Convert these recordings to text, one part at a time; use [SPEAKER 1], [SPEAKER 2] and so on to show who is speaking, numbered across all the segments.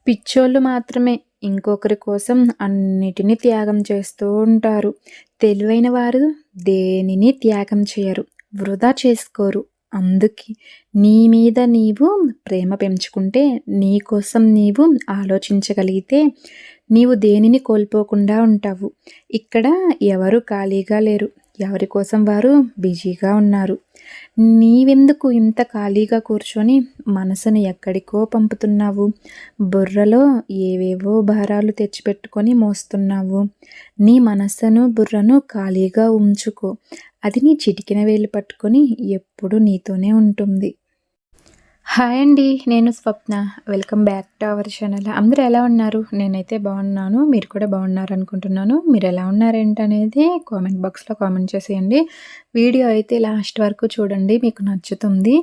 [SPEAKER 1] పిచ్చోళ్ళు మాత్రమే ఇంకొకరి కోసం అన్నిటిని త్యాగం చేస్తూ ఉంటారు. తెలివైన వారు దేనిని త్యాగం చేయరు, వృధా చేసుకోరు. అందుకే నీ మీద నీవు ప్రేమ పెంచుకుంటే, నీ కోసం నీవు ఆలోచించగలిగితే నీవు దేనిని కోల్పోకుండా ఉంటావు. ఇక్కడ ఎవరు ఖాళీగా లేరు, ఎవరి కోసం వారు బిజీగా ఉన్నారు. నీవెందుకు ఇంత ఖాళీగా కూర్చొని మనసును ఎక్కడికో పంపుతున్నావు? బుర్రలో ఏవేవో భారాలు తెచ్చిపెట్టుకొని మోస్తున్నావు. నీ మనస్సును బుర్రను ఖాళీగా ఉంచుకో. అది నీ చిటికిన వేలు పట్టుకొని ఎప్పుడు నీతోనే ఉంటుంది. హాయ్ అండి, నేను Swapna. Welcome back to our channel. అందరూ ఎలా ఉన్నారు? నేనైతే బాగున్నాను, మీరు కూడా బాగున్నారు అనుకుంటున్నాను. మీరు ఎలా ఉన్నారేంటనేది కామెంట్ బాక్స్లో కామెంట్ చేసేయండి. వీడియో అయితే లాస్ట్ వరకు చూడండి, మీకు నచ్చుతుంది.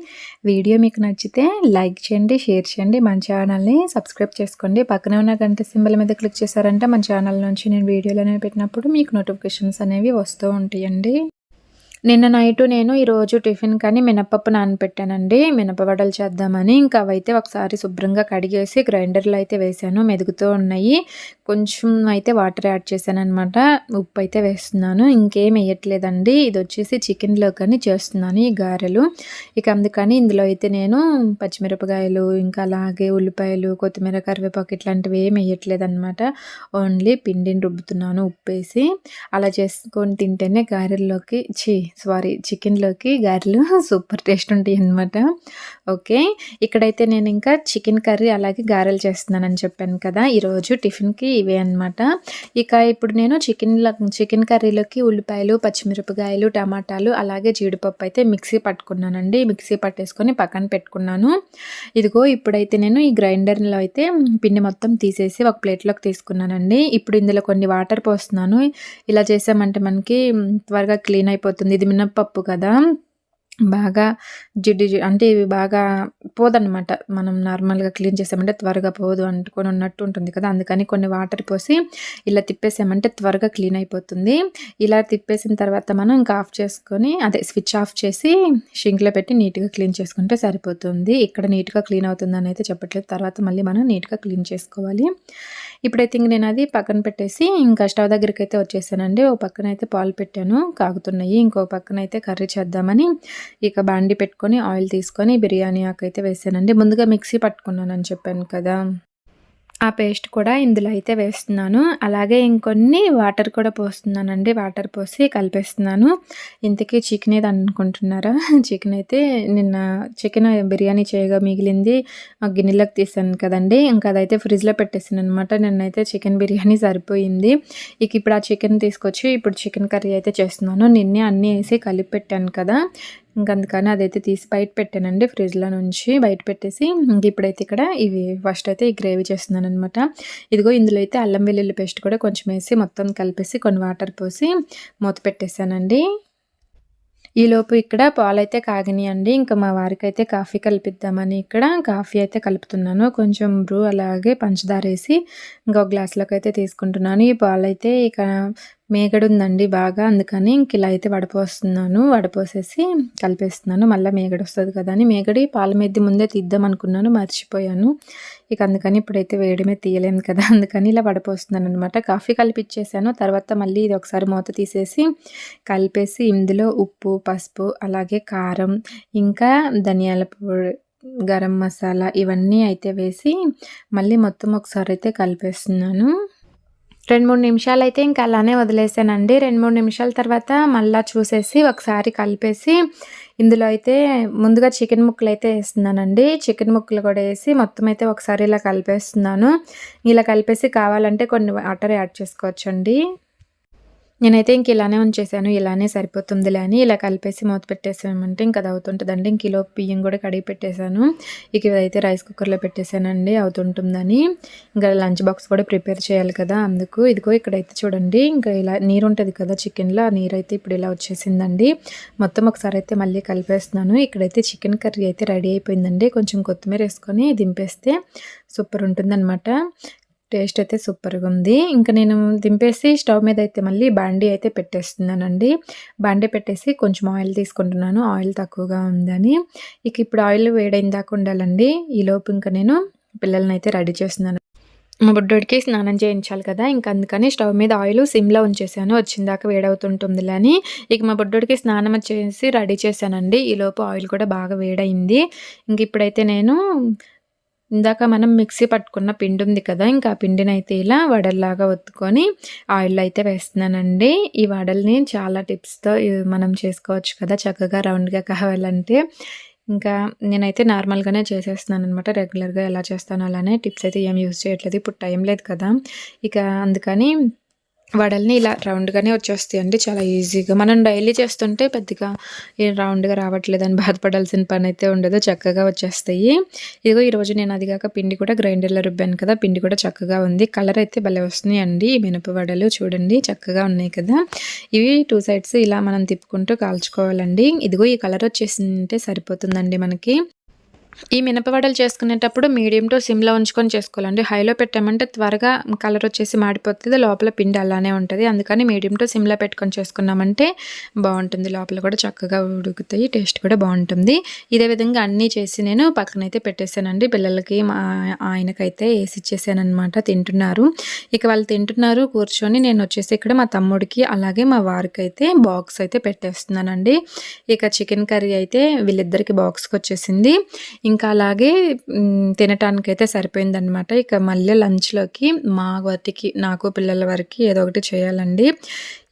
[SPEAKER 1] వీడియో మీకు నచ్చితే లైక్ చేయండి, షేర్ చేయండి, మన ఛానల్ని సబ్స్క్రైబ్ చేసుకోండి. పక్కనే ఉన్న గంట సింబల్ మీద క్లిక్ చేశారంటే మన ఛానల్ నుంచి నేను వీడియోలు అనేవి పెట్టినప్పుడు మీకు నోటిఫికేషన్స్ అనేవి వస్తూ ఉంటాయండి. నిన్న నైటు నేను ఈరోజు టిఫిన్ కానీ మినపప్పు నానపెట్టానండి, మినపవడలు చేద్దామని. ఇంకా అవైతే ఒకసారి శుభ్రంగా కడిగేసి గ్రైండర్లో అయితే వేసాను, మెదుగుతూ ఉన్నాయి. కొంచెం అయితే వాటర్ యాడ్ చేశాను అనమాట. ఉప్పు అయితే వేస్తున్నాను, ఇంకేం వేయట్లేదండి. ఇది వచ్చేసి చికెన్లో కానీ చేస్తున్నాను ఈ గారెలు. ఇక అందుకని ఇందులో అయితే నేను పచ్చిమిరపకాయలు, ఇంకా అలాగే ఉల్లిపాయలు, కొత్తిమీర, కరివేపాకు ఇట్లాంటివి ఏం వేయట్లేదు అనమాట. ఓన్లీ పిండిని రుబ్బుతున్నాను ఉప్పేసి. అలా చేసుకొని తింటేనే గారెల్లోకి చికెన్లోకి గారెలు సూపర్ టేస్ట్ ఉంటాయి అన్నమాట. ఓకే, ఇక్కడైతే నేను ఇంకా చికెన్ కర్రీ అలాగే గారెలు చేస్తున్నానని చెప్పాను కదా. ఈరోజు టిఫిన్కి ఇవే అనమాట. ఇక ఇప్పుడు నేను చికెన్ కర్రీలోకి ఉల్లిపాయలు, పచ్చిమిరపకాయలు, టమాటాలు అలాగే జీడిపప్పు అయితే మిక్సీ పట్టుకున్నానండి. మిక్సీ పట్టేసుకొని పక్కన పెట్టుకున్నాను. ఇదిగో ఇప్పుడైతే నేను ఈ గ్రైండర్లో అయితే పిండి మొత్తం తీసేసి ఒక ప్లేట్లోకి తీసుకున్నానండి. ఇప్పుడు ఇందులో కొన్ని వాటర్ పోస్తున్నాను. ఇలా చేసామంటే మనకి త్వరగా క్లీన్ అయిపోతుంది. ఇది మినప్పప్పు కదా, బాగా జిడ్డు అంటే ఇవి బాగా పోదనమాట. మనం నార్మల్గా క్లీన్ చేసామంటే త్వరగా పోదు, అంటుకొని ఉన్నట్టు ఉంటుంది కదా. అందుకని కొన్ని వాటర్ పోసి ఇలా తిప్పేసామంటే త్వరగా క్లీన్ అయిపోతుంది. ఇలా తిప్పేసిన తర్వాత మనం ఇంకా ఆఫ్ చేసుకొని, స్విచ్ ఆఫ్ చేసి షింక్లో పెట్టి నీట్గా క్లీన్ చేసుకుంటే సరిపోతుంది. ఇక్కడ నీట్గా క్లీన్ అవుతుందని అయితే చెప్పట్లేదు, తర్వాత మళ్ళీ మనం నీట్గా క్లీన్ చేసుకోవాలి. ఇప్పుడైతే ఇంక నేను అది పక్కన పెట్టేసి ఇంకా స్టవ్ దగ్గరికి అయితే వచ్చేసానండి. ఓ పక్కన అయితే పాలు పెట్టాను, కాగుతున్నాయి. ఇంకో పక్కన అయితే కర్రీ చేద్దామని ఇక బాండి పెట్టుకొని ఆయిల్ తీసుకొని బిర్యానీ ఆకు అయితే వేసానండి. ముందుగా మిక్సీ పట్టుకున్నానని చెప్పాను కదా, ఆ పేస్ట్ కూడా ఇందులో అయితే వేస్తున్నాను. అలాగే ఇంకొన్ని వాటర్ కూడా పోస్తున్నానండి. వాటర్ పోసి కలిపేస్తున్నాను. ఇంతకీ చికెన్ ఏది అనుకుంటున్నారా? చికెన్ అయితే నిన్న చికెన్ బిర్యానీ చేయగా మిగిలింది గిన్నెలోకి తీసాను కదండి. ఇంకా అదైతే ఫ్రిడ్జ్లో పెట్టేసాను అనమాట. నిన్నైతే చికెన్ బిర్యానీ సరిపోయింది. ఇక ఇప్పుడు ఆ చికెన్ తీసుకొచ్చి ఇప్పుడు చికెన్ కర్రీ అయితే చేస్తున్నాను. నిన్నే అన్నీ వేసి కలిపి పెట్టాను కదా, ఇంకా అందుకని అదైతే తీసి బయట పెట్టానండి. ఫ్రిడ్జ్లో నుంచి బయట పెట్టేసి ఇప్పుడైతే ఇక్కడ ఇవి ఫస్ట్ అయితే ఈ గ్రేవీ చేస్తున్నాను అనమాట. ఇదిగో ఇందులో అయితే అల్లం వెల్లుల్లి పేస్ట్ కూడా కొంచెం వేసి మొత్తం కలిపేసి కొన్ని వాటర్ పోసి మూత పెట్టేశానండి. ఈలోపు ఇక్కడ పాలైతే కాగినాయండి. ఇంకా మా వారికి అయితే కాఫీ కలిపిద్దామని ఇక్కడ కాఫీ అయితే కలుపుతున్నాను. కొంచెం బ్రూ అలాగే పంచదార వేసి ఇంకో గ్లాస్లోకి అయితే తీసుకుంటున్నాను. ఈ పాలైతే ఇక మేగడ ఉందండి బాగా, అందుకని ఇంక ఇలా అయితే వడపోస్తున్నాను. వడపోసేసి కలిపేస్తున్నాను. మళ్ళీ మేగడ వస్తుంది కదా అని మేగడి పాల మీద ముందే తీద్దాం అనుకున్నాను, మర్చిపోయాను. ఇక అందుకని ఇప్పుడైతే వేడి మీద తీయలేము కదా, అందుకని ఇలా వడపోస్తున్నాను అనమాట. కాఫీ కలిపిచ్చేసాను. తర్వాత మళ్ళీ ఇది ఒకసారి మూత తీసేసి కలిపేసి ఇందులో ఉప్పు, పసుపు అలాగే కారం, ఇంకా ధనియాల పొడి, గరం మసాలా ఇవన్నీ అయితే వేసి మళ్ళీ మొత్తం ఒకసారి అయితే కలిపేస్తున్నాను. 2-3 నిమిషాలు అయితే ఇంకా అలానే వదిలేసానండి. 2-3 నిమిషాల తర్వాత మళ్ళీ చూసేసి ఒకసారి కలిపేసి ఇందులో అయితే ముందుగా చికెన్ ముక్కలు అయితే వేస్తున్నానండి. చికెన్ ముక్కలు కూడా వేసి మొత్తం అయితే ఒకసారి ఇలా కలిపేస్తున్నాను. ఇలా కలిపేసి కావాలంటే కొన్ని వాటర్ యాడ్ చేసుకోవచ్చండి. నేనైతే ఇంక ఇలానే ఉంచేసాను, ఇలానే సరిపోతుందిలే అని ఇలా కలిపేసి మూత పెట్టేసామంటే ఇంక అది అవుతుంటుందండి. ఇంక కిలో బియ్యం కూడా కడిగి పెట్టేశాను. ఇక ఇదైతే రైస్ కుక్కర్లో పెట్టేశానండి అవుతుంటుందని. ఇంకా లంచ్ బాక్స్ కూడా ప్రిపేర్ చేయాలి కదా, అందుకు. ఇదిగో ఇక్కడైతే చూడండి, ఇంకా ఇలా నీరు ఉంటుంది కదా చికెన్లో, ఆ నీరు అయితే ఇప్పుడు ఇలా వచ్చేసిందండి. మొత్తం ఒకసారి అయితే మళ్ళీ కలిపేస్తున్నాను. ఇక్కడైతే చికెన్ కర్రీ అయితే రెడీ అయిపోయిందండి. కొంచెం కొత్తిమీర వేసుకొని దింపేస్తే సూపర్ ఉంటుందన్నమాట. టేస్ట్ అయితే సూపర్గా ఉంది. ఇంకా నేను దింపేసి స్టవ్ మీద అయితే మళ్ళీ బాండీ అయితే పెట్టేస్తున్నానండి. బాండీ పెట్టేసి కొంచెం ఆయిల్ తీసుకుంటున్నాను, ఆయిల్ తక్కువగా ఉందని. ఇక ఇప్పుడు ఆయిల్ వేడైన దాకా ఉండాలండి. ఈలోపు ఇంకా నేను పిల్లల్ని అయితే రెడీ చేస్తున్నాను. మా బుడ్డోడికి స్నానం చేయించాలి కదా! ఇంక అందుకని స్టవ్ మీద ఆయిలు సిమ్‌లో ఉంచేసాను. వచ్చిందాకా వేడవుతుంటుందిలే అని. ఇక మా బుడ్డోడికి స్నానం చేసి రెడీ చేశానండి. ఈలోపు ఆయిల్ కూడా బాగా వేడయింది. ఇంకిప్పుడైతే నేను ఇందాక మనం మిక్సీ పట్టుకున్న పిండుంది కదా! ఇంకా ఆ పిండినైతే ఇలా వడల్లాగా ఒత్తుకొని ఆయిల్‌లో అయితే వేస్తున్నానండి. ఈ వడల్ని చాలా టిప్స్‌తో మనం చేసుకోవచ్చు కదా! చక్కగా రౌండ్‌గా కావాలంటే. ఇంకా నేనైతే నార్మల్‌గానే చేసేస్తున్నాననమాట. రెగ్యులర్‌గా ఎలా చేస్తానో అలానే టిప్స్ అయితే ఏమి యూజ్ చేయట్లేదు. ఇప్పుడు టైం లేదు కదా! ఇక అందుకని వడల్ని ఇలా రౌండ్‌గానే వచ్చేస్తాయండి చాలా ఈజీగా. మనం డైలీ చేస్తుంటే పెద్దగా రౌండ్‌గా రావట్లేదని బాధపడాల్సిన పనైతే ఉండదు. చక్కగా వచ్చేస్తాయి. ఇదిగో ఈరోజు నేను అది గాక పిండి కూడా గ్రైండర్‌లో రుబ్బాను కదా! పిండి కూడా చక్కగా ఉంది. కలర్ అయితే భలే వస్తున్నాయండి ఈ మినప వడలు చూడండి చక్కగా ఉన్నాయి కదా! ఇవి 2 సైడ్స్ ఇలా మనం తిప్పుకుంటూ కాల్చుకోవాలండి. ఇదిగో ఈ కలర్ వచ్చేసింటే సరిపోతుందండి మనకి. ఈ మినపవడలు చేసుకునేటప్పుడు మీడియం టు సిమ్‌లో ఉంచుకొని చేసుకోవాలండి. హైలో పెట్టామంటే త్వరగా కలర్ వచ్చేసి మాడిపోతది. లోపల పిండి అలానే ఉంటది. అందుకని మీడియం టు సిమ్‌లో పెట్టుకొని చేసుకున్నామంటే బావుంటుంది. లోపల కూడా చక్కగా ఉడుకుతాయి. టేస్ట్ కూడా బావుంటుంది. ఇదే విధంగా అన్నీ చేసి నేను పక్కనైతే పెట్టేసానండి. పిల్లలకి మా ఆయనకైతే ఏసిచ్చేసాననమాట. తింటున్నారు. ఇక వాళ్ళు తింటున్నారు కూర్చొని నేనొచ్చేసి ఇక్కడ మా తమ్ముడికి అలాగే మా వారికైతే బాక్స్ అయితే పెట్టేస్తున్నానండి. ఇక చికెన్ కర్రీ అయితే వీళ్ళిద్దరికి బాక్స్‌కొచ్చేసింది. ఇంకా అలాగే తినటానికైతే సరిపోయిందనమాట. ఇక మళ్ళీ లంచ్‌లోకి మా వరకి నాకు పిల్లల వరకి ఏదో ఒకటి చేయాలండి.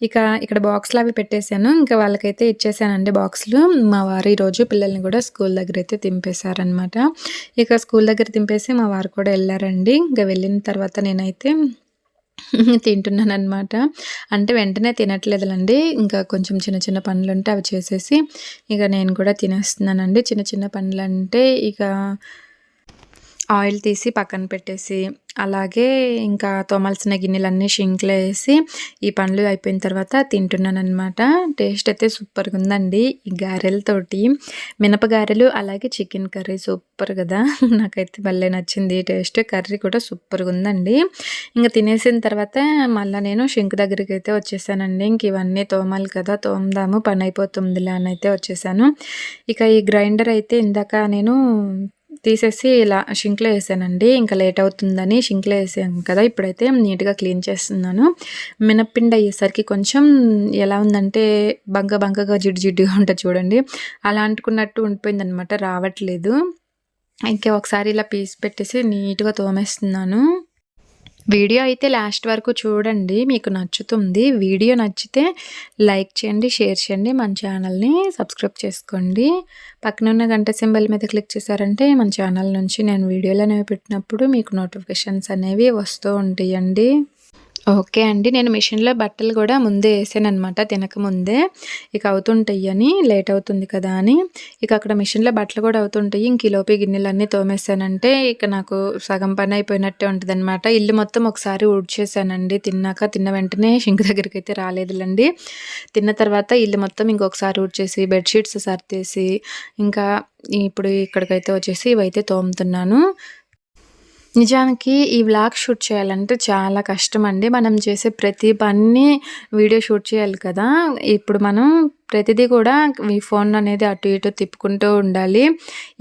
[SPEAKER 1] ఇక ఇక్కడ బాక్స్‌లు అవి పెట్టేసాను. ఇంకా వాళ్ళకైతే ఇచ్చేసానండి బాక్స్‌లు. మా వారు ఈరోజు పిల్లల్ని కూడా స్కూల్ దగ్గరైతే దింపేశారనమాట. ఇక స్కూల్ దగ్గర దింపేసి మా వారు కూడా ఎళ్లారండి. ఇంక వెళ్ళిన తర్వాత నేనైతే తింటున్నాననమాట. అంటే వెంటనే తినట్లేదులెండి. ఇంకా కొంచెం చిన్న చిన్న పనులుంటే అవి చేసేసి ఇక నేను కూడా తినేస్తున్నానండి. చిన్న చిన్న పనులంటే ఇక ఆయిల్ తీసి పక్కన పెట్టేసి, అలాగే ఇంకా తోమాల్సిన గిన్నెలన్నీ షింక్‌లో ఏసి, ఈ పనులు అయిపోయిన తర్వాత తింటున్నాననమాట. టేస్ట్ అయితే సూపర్‌గుందండి. ఈ గారెలతోటి మినప గారెలు, అలాగే చికెన్ కర్రీ సూపర్ గదా! నాకైతే భలే నచ్చింది టేస్ట్. కర్రీ కూడా సూపర్‌గుందండి. ఇంక తినేసిన తర్వాత మళ్ళా నేను షింక్ దగ్గరికైతే వచ్చేసానండి. ఇంక ఇవన్నీ తోమాలి కదా! తోముదాము పనైపోతుందిలే అనైతే వచ్చేసాను. ఇక ఈ గ్రైండర్ అయితే ఇందాక నేను తీసేసి ఇలా షింక్‌లో ఏసానండి. ఇంకా లేట్ అవుతుందని షింక్‌లో ఏసాను కదా! ఇప్పుడైతే నీట్‌గా క్లీన్ చేస్తున్నాను. మినప్పిండి అయ్యేసరికి కొంచెం ఎలా ఉందంటే బంకగా జిడ్డు జిడ్డుగా ఉంటది చూడండి. అలా అంటుకున్నట్టు ఉండిపోయిందనమాట. రావట్లేదు. ఇంకా ఒకసారి ఇలా పీస్ పెట్టేసి నీట్‌గా తోమేస్తున్నాను. వీడియో అయితే లాస్ట్ వరకు చూడండి. మీకు నచ్చుతుంది. వీడియో నచ్చితే లైక్ చేయండి, షేర్ చేయండి. మన ఛానల్‌ని సబ్స్క్రైబ్ చేసుకోండి. పక్కనున్న గంట సింబల్ మీద క్లిక్ చేశారంటే మన ఛానల్ నుంచి నేను వీడియోలనేవి పెట్టినప్పుడు మీకు నోటిఫికేషన్స్ అనేవి వస్తూ ఉంటాయండి. ఓకే అండి. నేను మిషన్‌లో బట్టలు గూడా ముందే ఏసాననమాట తినకముందే. ఇక అవుతుంటాయని లేట్ అవుతుంది కదా అని. ఇక అక్కడ మిషన్‌లో బట్టలు గూడా అవుతుంటాయి. ఇంక ఈలోపు ఈ గిన్నెలన్నీ తోమేసానంటే ఇక నాకు సగం పని అయిపోయినట్టే ఉంటదనమాట. ఇల్లు మొత్తం ఒకసారి ఊడ్చేసానండి తిన్నాక. తిన్న వెంటనే షింక్ దగ్గరికైతే రాలేదులెండి. తిన్న తర్వాత ఇల్లు మొత్తం ఇంకొకసారి ఊడ్చేసి, బెడ్‌షీట్స్ సర్దేసి, ఇంకా ఇప్పుడు ఇక్కడికైతే వచ్చేసి ఇవైతే తోముతున్నాను. నిజానికి ఈ వ్లాగ్ షూట్ చేయాలంటే చాలా కష్టమండి. మనం చేసే ప్రతి పని వీడియో షూట్ చేయాలి కదా! ఇప్పుడు మనం ప్రతిదీ కూడా ఈ ఫోన్ అనేది అటు ఇటు తిప్పుకుంటూ ఉండాలి.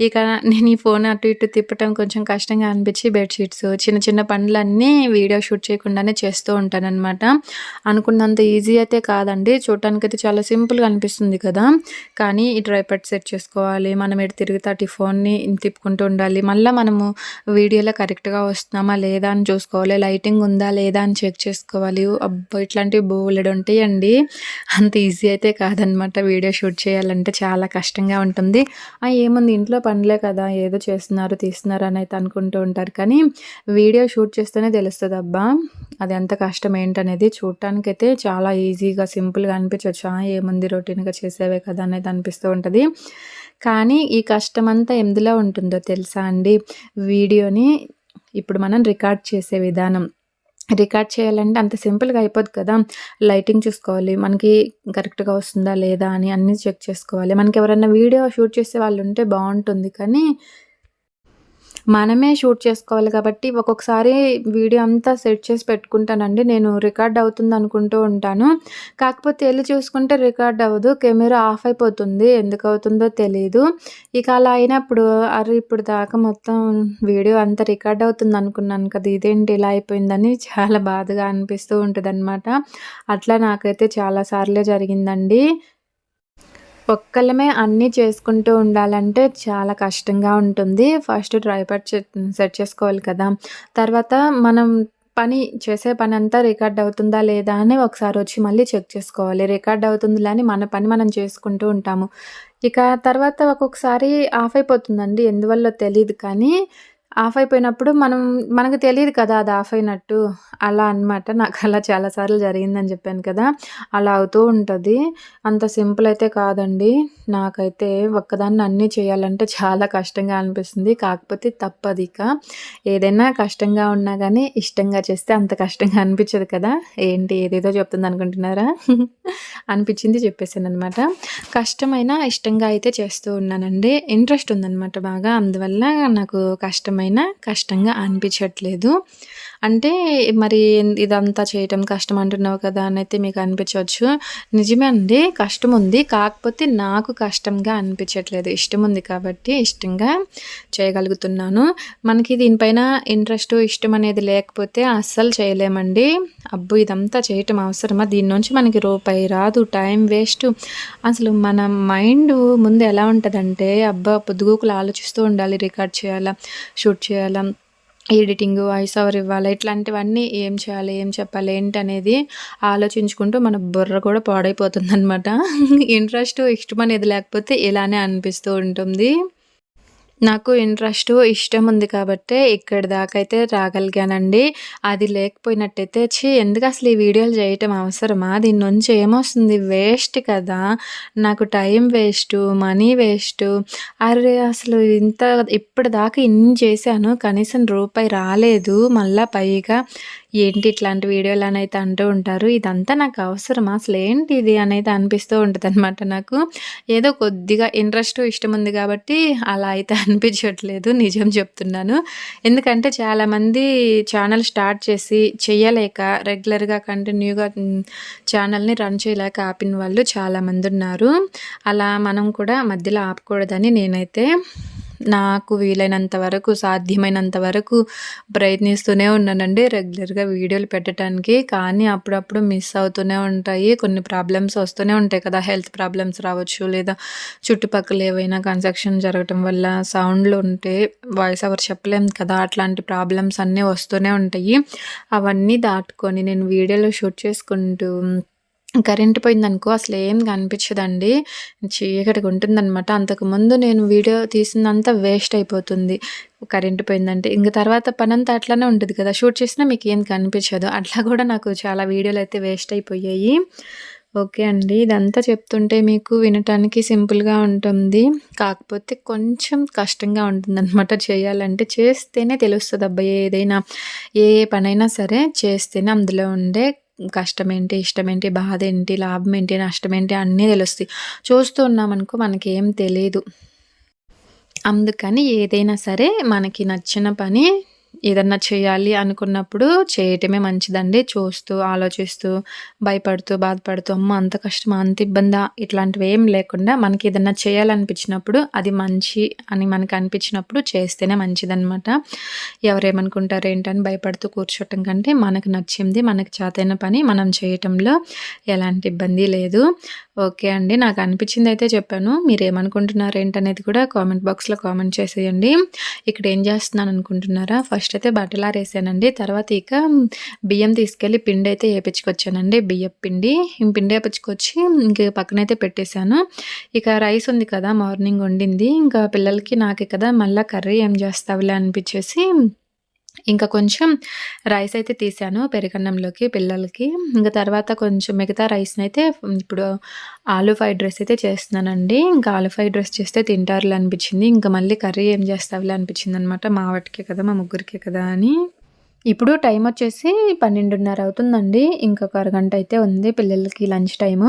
[SPEAKER 1] ఇక నేను ఈ ఫోన్ అటు ఇటు తిప్పటం కొంచెం కష్టంగా అనిపించి బెడ్‌షీట్స్ చిన్న చిన్న పనులన్నీ వీడియో షూట్ చేయకుండానే చేస్తూ ఉంటాననమాట. అనుకున్నంత ఈజీ అయితే కాదండి. చూడటానికైతే చాలా సింపుల్‌గా అనిపిస్తుంది కదా! కానీ ఈ ట్రైపాడ్ సెట్ చేసుకోవాలి. మనం ఎటు తిరిగితే అటు ఈ ఫోన్‌ని తిప్పుకుంటూ ఉండాలి. మళ్ళా మనము వీడియోలో కరెక్ట్‌గా వస్తున్నామా లేదా అని చూసుకోవాలి. లైటింగ్ ఉందా లేదా అని చెక్ చేసుకోవాలి. అబ్బో! ఇట్లాంటివి బోలెడుంటాయండి. అంత ఈజీ అయితే కాదనమాట వీడియో షూట్ చేయాలంటే చాలా కష్టంగా ఉంటుంది. ఏముంది ఇంట్లో పనులే కదా! ఏదో చేస్తున్నారు, తీస్తున్నారు అని అయితే అనుకుంటూ ఉంటారు. కానీ వీడియో షూట్ చేస్తేనే తెలుస్తదబ్బా! అది ఎంత కష్టం ఏంటనేది. చూడటానికైతే చాలా ఈజీగా, సింపుల్‌గా అనిపించొచ్చు. ఏముంది రొటీన్‌గా చేసేవే కదా! అనేది అనిపిస్తూ ఉంటది. కానీ ఈ కష్టమంతా ఎందులో ఉంటుందో తెలుసా అండి? వీడియోని ఇప్పుడు మనం రికార్డ్ చేసే విధానం. రికార్డ్ చేయాలంటే అంత సింపుల్‌గా అయిపోదు కదా! లైటింగ్ చూసుకోవాలి. మనకి కరెక్ట్‌గా వస్తుందా లేదా అని అన్నీ చెక్ చేసుకోవాలి. మనకెవరన్నా వీడియో షూట్ చేసే వాళ్ళుంటే బావుంటుంది. కానీ మనమే షూట్ చేసుకోవాలి కాబట్టి ఒక్కొక్కసారి వీడియో అంతా సెట్ చేసి పెట్టుకుంటానండి. నేను రికార్డ్ అవుతుంది అనుకుంటూ ఉంటాను. కాకపోతే ఎళ్లి చూసుకుంటే రికార్డ్ అవ్వదు. కెమెరా ఆఫ్ అయిపోతుంది. ఎందుకు అవుతుందో తెలీదు. ఇక అలా అయినప్పుడు అరె! ఇప్పుడు దాకా మొత్తం వీడియో అంతా రికార్డ్ అవుతుంది అనుకున్నాను కదా! ఇదేంటి ఇలా అయిపోయిందని చాలా బాధగా అనిపిస్తూ ఉంటదనమాట. అట్లా నాకైతే చాలా సార్లే జరిగిందండి. ఒక్కళ్ళమే అన్నీ చేసుకుంటూ ఉండాలంటే చాలా కష్టంగా ఉంటుంది. ఫస్ట్ ట్రైపాడ్ సెట్ చేసుకోవాలి కదా! తర్వాత మనం చేసే పనంతా రికార్డ్ అవుతుందా లేదా అని ఒకసారొచ్చి మళ్ళీ చెక్ చేసుకోవాలి. రికార్డ్ అవుతుందిలే అని మన పని మనం చేసుకుంటూ ఉంటాము. ఇక తర్వాత ఒక్కొక్కసారి ఆఫ్ అయిపోతుందండి. ఎందువల్లో తెలీదు కానీ ఆఫ్ అయిపోయినప్పుడు మనకు తెలీదు కదా! అది ఆఫ్ అయినట్టు. అలా అనమాట. నాకలా చాలా సార్లు జరిగిందని చెప్పాను కదా! అలా అవుతూ ఉంటది. అంత సింపుల్ అయితే కాదండి. నాకైతే ఒక్కదాన్ని అన్నీ చేయాలంటే చాలా కష్టంగా అనిపిస్తుంది. కాకపోతే తప్పదిక. ఏదైనా కష్టంగా ఉన్నా గానీ ఇష్టంగా చేస్తే అంత కష్టంగా అనిపించదు కదా! ఏంటి ఏదేదో చెప్తుందనుకుంటున్నారా? అనిపించింది చెప్పేసాననమాట. కష్టమైనా ఇష్టంగా అయితే చేస్తూ ఉన్నానండి. ఇంట్రెస్ట్ ఉందనమాట బాగా. అందువల్ల నాకు కష్టంగా అనిపించట్లేదు. అంటే మరి ఇదంతా చేయటం కష్టం అంటున్నావు కదా! అనైతే మీకు అనిపించవచ్చు. నిజమే అండి. కష్టముంది. కాకపోతే నాకు కష్టంగా అనిపించట్లేదు. ఇష్టముంది కాబట్టి ఇష్టంగా చేయగలుగుతున్నాను. మనకి దీనిపైన ఇంట్రెస్టు, ఇష్టం అనేది లేకపోతే అస్సలు చేయలేమండి. అబ్బో! ఇదంతా చేయటం అవసరమా? దీని నుంచి మనకి రూపాయి రాదు. Time waste. అసలు మన మైండు ముందు ఎలా ఉంటదంటే, అబ్బా! పొద్దుగూకులు ఆలోచిస్తూ ఉండాలి. రికార్డ్ చేయాలా? షూట్ చేయాలా? ఎడిటింగు, వాయిస్ ఓవర్ ఇవ్వాలా? ఇట్లాంటివన్నీ ఏం చేయాలి? ఏం చెప్పాలి? ఏంటనేది ఆలోచించుకుంటూ మన బుర్ర కూడా పాడైపోతుందనమాట. ఇంట్రెస్టు, ఇష్టం అనేది లేకపోతే ఇలానే అనిపిస్తూ ఉంటుంది. నాకు ఇంట్రెస్టు, ఇష్టం ఉంది కాబట్టే ఇక్కడి దాకైతే రాగలిగానండి. అది లేకపోయినట్టయితే ఎందుకసలు ఈ వీడియోలు చేయటం అవసరమా? దీని నుంచి ఏమొస్తుంది? వేస్ట్ కదా! నాకు టైం వేస్టు, మనీ వేస్టు. అరె! అసలు ఇప్పటిదాకా ఇన్ని చేశాను. కనీసం రూపాయి రాలేదు. మళ్ళా పైగా ఏంటి ఇట్లాంటి వీడియోలనైతే అంటూ ఉంటారు. ఇదంతా నాకు అవసరమా? అసలేంటిది అనేది అనిపిస్తూ ఉంటదనమాట నాకు. ఏదో కొద్దిగా ఇంట్రెస్టు, ఇష్టం ఉంది కాబట్టి అలా అయితే అనిపించట్లేదు. నిజం చెప్తున్నాను. ఎందుకంటే చాలామంది ఛానల్ స్టార్ట్ చేసి చెయ్యలేక రెగ్యులర్‌గా కంటిన్యూగా ఛానల్‌ని రన్ చేయలేక ఆపిన వాళ్ళు చాలామందున్నారు. అలా మనం కూడా మధ్యలో ఆపకూడదని నేనైతే నాకు వీలైనంత వరకు, సాధ్యమైనంత వరకు ప్రయత్నిస్తూనే ఉన్నానండి రెగ్యులర్‌గా వీడియోలు పెట్టడానికి. కానీ అప్పుడప్పుడు మిస్ అవుతూనే ఉంటాయి. కొన్ని ప్రాబ్లమ్స్ వస్తూనే ఉంటాయి కదా! హెల్త్ ప్రాబ్లమ్స్ రావచ్చు, లేదా చుట్టుపక్కల ఏవైనా కన్‌స్ట్రక్షన్ జరగటం వల్ల సౌండ్‌లు ఉంటే వాయిస్ ఓవర్ చెప్పలేం కదా! అట్లాంటి ప్రాబ్లమ్స్ అన్నీ వస్తూనే ఉంటాయి. అవన్నీ దాటుకొని నేను వీడియోలు షూట్ చేసుకుంటూ కరెంట్ పోయిందనుకో అసలేం కనిపించదండి. చీకటిగా ఉంటుందనమాట. అంతకుముందు నేను వీడియో తీసిందంతా వేస్ట్ అయిపోతుంది. కరెంట్ పోయిందంటే. ఇంక తర్వాత పనంతా అట్లనే ఉంటది కదా! షూట్ చేసినా మీకేం కనిపించదు. అట్లా కూడా నాకు చాలా వీడియోలయితే వేస్ట్ అయిపోయాయి. ఓకే అండి. ఇదంతా చెప్తుంటే మీకు వినటానికి సింపుల్‌గా ఉంటుంది. కాకపోతే కొంచెం కష్టంగా ఉంటుందనమాట చేయాలంటే. చేస్తేనే తెలుస్తదబ్బా! ఏదైనా ఏ పనైనా సరే చేస్తేనే అందులో ఉండే కష్టమేంటి, ఇష్టమేంటి, బాధేంటి, లాభమేంటి, నష్టమేంటి అన్నీ తెలుస్తాయి. చూస్తూ ఉన్నామనుకో మనకేం తెలీదు. అందుకని ఏదైనా సరే మనకి నచ్చిన పని ఏదన్నా చేయాలి అనుకున్నప్పుడు చేయటమే మంచిదండి. చూస్తూ, ఆలోచిస్తూ, భయపడుతూ, బాధపడుతూ అమ్మో! అంత కష్టమా? అంత ఇబ్బందా? ఇట్లాంటివేం లేకుండా మనకేదన్నా చేయాలనిపించినప్పుడు అది మంచి అని మనకనిపించినప్పుడు చేస్తేనే మంచిదనమాట. ఎవరేమనుకుంటారు ఏంటని భయపడుతూ కూర్చోటం కంటే మనకు నచ్చింది, మనకు చేతైన పని మనం చేయటంలో ఎలాంటి ఇబ్బంది లేదు. ఓకే అండి. నాకు అనిపించిందయితే చెప్పాను. మీరేమనుకుంటున్నారు ఏంటనేది కూడా కామెంట్ బాక్స్‌లో కామెంట్ చేసేయండి. ఇక్కడ ఏం చేస్తున్నాననుకుంటున్నారా? ఫస్ట్ అయితే బట్టలారేసానండి. తర్వాత ఇక బియ్యం తీసుకెళ్ళి పిండైతే ఏపిచ్చుకొచ్చానండి. బియ్యపు పిండి. పిండి ఏపిచ్చుకొచ్చి ఇంక పక్కనైతే పెట్టేశాను. ఇక రైస్ ఉంది కదా! మార్నింగ్ వండింది. ఇంకా పిల్లలకి నాకే కదా! మళ్ళా కర్రీ ఏం చేస్తావులే అనిపిచ్చేసి ఇంకా కొంచెం రైస్ అయితే తీసాను పెరుగన్నంలోకి పిల్లలకి. ఇంక తర్వాత కొంచెం మిగతా రైస్‌నైతే ఇప్పుడు ఆలు ఫ్రైడ్ రైస్ అయితే చేస్తున్నానండి. ఇంకా ఆలు ఫ్రైడ్ రైస్ చేస్తే తింటారులే అనిపిచ్చింది. ఇంక మళ్ళీ కర్రీ ఏం చేస్తావులే అనిపిచ్చిందనమాట. మా వాటికే కదా! మా ముగ్గురికే కదా! అని. ఇప్పుడు టైమొచ్చేసి 12:30 అవుతుందండి. ఇంకొక అరగంట అయితే ఉంది పిల్లలకి లంచ్ టైము.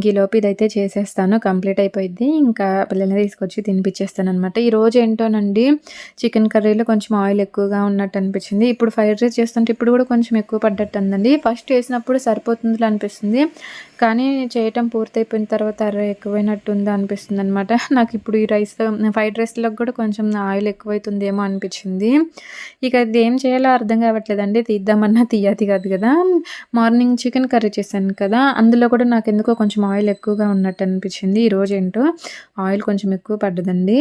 [SPEAKER 1] ఈలోపు ఇదైతే చేసేస్తాను. కంప్లీట్ అయిపోయిద్ది. ఇంకా పిల్లల్ని తీసుకొచ్చి తినిపిచ్చేస్తాననమాట. ఈరోజు ఏంటోనండి చికెన్ కర్రీలో కొంచెం ఆయిల్ ఎక్కువగా ఉన్నట్టు అనిపిచ్చింది. ఇప్పుడు ఫ్రైడ్ రైస్ చేస్తుంటే ఇప్పుడు కూడా కొంచెం ఎక్కువ పడ్డట్టుందండి. ఫస్ట్ చేసినప్పుడు సరిపోతుందిలే అనిపిస్తుంది. కానీ చేయటం పూర్తయిపోయిన తర్వాత అరె! ఎక్కువైనట్టుందా అనిపిస్తుందనమాట. నాకిప్పుడు ఈ ఫ్రైడ్ రైస్‌లోకి కూడా కొంచెం ఆయిల్ ఎక్కువైతుందేమో అనిపిచ్చింది. ఇక ఇదేం చేయాలో అర్థం కావట్లేదండి. తీద్దామన్నా తీయది కాదు గదా! మార్నింగ్ చికెన్ కర్రీ చేశాను కదా! అందులో కూడా నాకెందుకో కొంచెం ఆయిల్ ఎక్కువగా ఉన్నట్టు అనిపిచ్చింది. ఈరోజేంటో ఆయిల్ కొంచెం ఎక్కువ పడ్డదండి.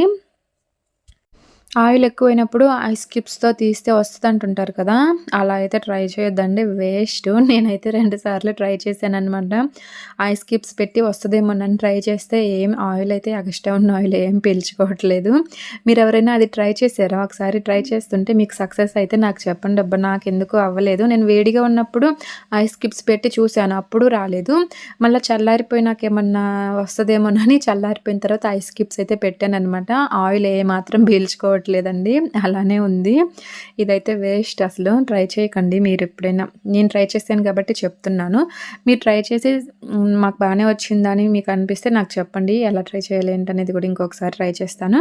[SPEAKER 1] ఆయిల్ ఎక్కువైనప్పుడు ఐస్ క్యూబ్స్‌తో తీస్తే వస్తదంటుంటారు కదా! అలా అయితే ట్రై చేయొద్దండి. వేస్టు. నేనైతే 2 సార్లు ట్రై చేశాననమాట. ఐస్ క్యూబ్స్ పెట్టి వస్తదేమోనని ట్రై చేస్తే ఏం ఆయిల్ అయితే ఎగస్ట్రా ఉన్న ఆయిల్ ఏం పీల్చుకోవట్లేదు. మీరెవరైనా అది ట్రై చేశారా? ఒకసారి ట్రై చేస్తుంటే మీకు సక్సెస్ అయితే నాకు చెప్పండబ్బా! నాకెందుకో అవ్వలేదు. నేను వేడిగా ఉన్నప్పుడు ఐస్ క్యూబ్స్ పెట్టి చూశాను. అప్పుడు రాలేదు. మళ్ళా చల్లారిపోయినాకేమన్నా వస్తదేమోనని చల్లారిపోయిన తర్వాత ఐస్ క్యూబ్స్ అయితే పెట్టాననమాట. ఆయిల్ ఏమాత్రం పీల్చుకోవట్లేదండి. అలానే ఉంది. ఇదైతే వేస్ట్ అసలు. ట్రై చేయకండి మీరెప్పుడైనా. నేను ట్రై చేశాను కాబట్టి చెప్తున్నాను. మీరు ట్రై చేసి మాకు బానే వచ్చిందని మీకు అనిపిస్తే నాకు చెప్పండి. ఎలా ట్రై చేయాలి ఏంటనేది కూడా ఇంకొకసారి ట్రై చేస్తాను.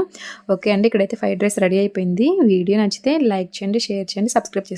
[SPEAKER 1] ఓకే అండి. ఇక్కడైతే ఫ్రైడ్ రైస్ రెడీ అయిపోయింది. వీడియో నచ్చితే లైక్ చేయండి, షేర్ చేయండి, సబ్స్క్రైబ్ చేసుకోండి.